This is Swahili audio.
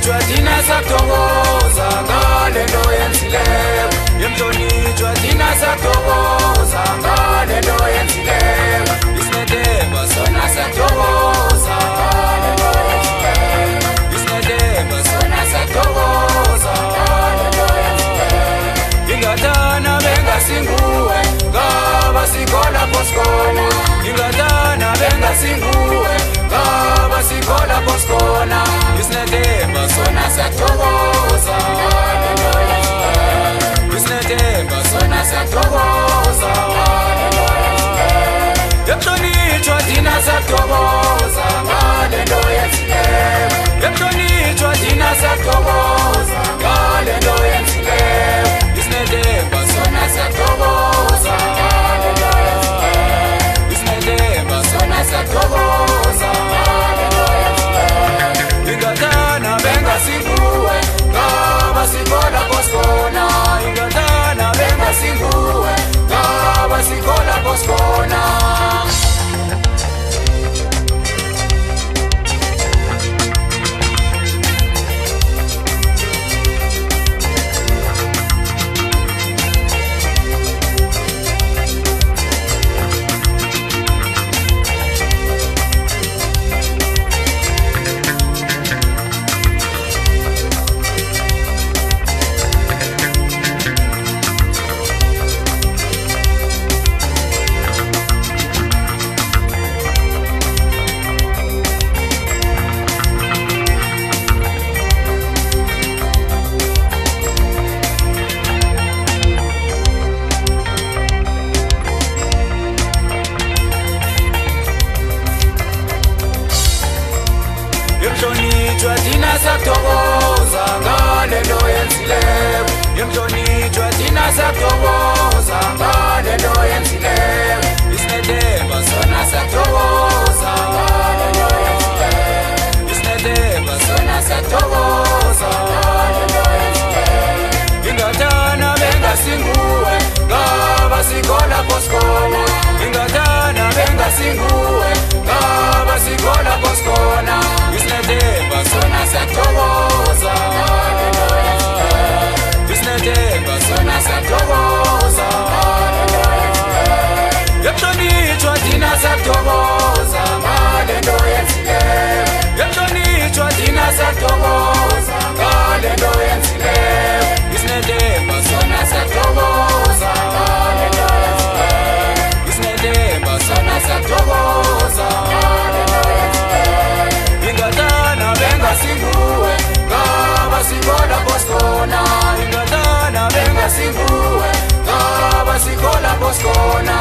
Yemhlonitshwa thina sathokoza ngale nto yenzileyo. Yemhlonitshwa thina sathokoza ngale nto yenzileyo. Isinethemba sona sathokoza ngale nto yenzileyo. Isinethemba sona sathokoza ngale nto yenzileyo. Ingathana bengasinguwe ngaba sikhola poskona. Ingathana bengasinguwe ngaba sikhola poskona. Isinethemba sona sathokoza ngale nto yenzileyo. Isinethemba sona sathokoza ngale nto yenzileyo. Yemhlonitshwa thina sathokoza ngale nto yenzileyo. Yemhlonitshwa thina sathokoza ngale nto yenzileyo. Isinethemba sona sathokoza ngale nto yenzileyo. Isinethemba sona sathokoza ngale nto yenzileyo. Ingathana bengasinguwe ngaba sikhola poskona. Ingathana bengasinguwe ngaba sikhola poskona. Yemhlonitshwa thina sathokoza ngale nto yenzileyo. Yemhlonitshwa thina sathokoza ngale nto yenzileyo. Isinethemba sona sathokoza ngale nto yenzileyo. Isinethemba sona sathokoza ngale nto yenzileyo. Ingathana bengasinguwe ngaba sikhola poskona. Ingathana bengasinguwe ngaba sikhola poskona. Isinethemba sona sathokoza ngale nto yenzileyo. Isinethemba sona sathokoza ngale nto yenzileyo. Yemhlonitshwa thina sathokoza ngale nto yenzileyo. Yemhlonitshwa thina sathokoza ngale nto yenzileyo. Isinethemba sona sathokoza ngale nto yenzileyo. Isinethemba sona sathokoza ngale nto yenzileyo. Ingathana bengasinguwe ngaba sikhola poskona. Ingathana bengasinguwe ngaba sikhola poskona.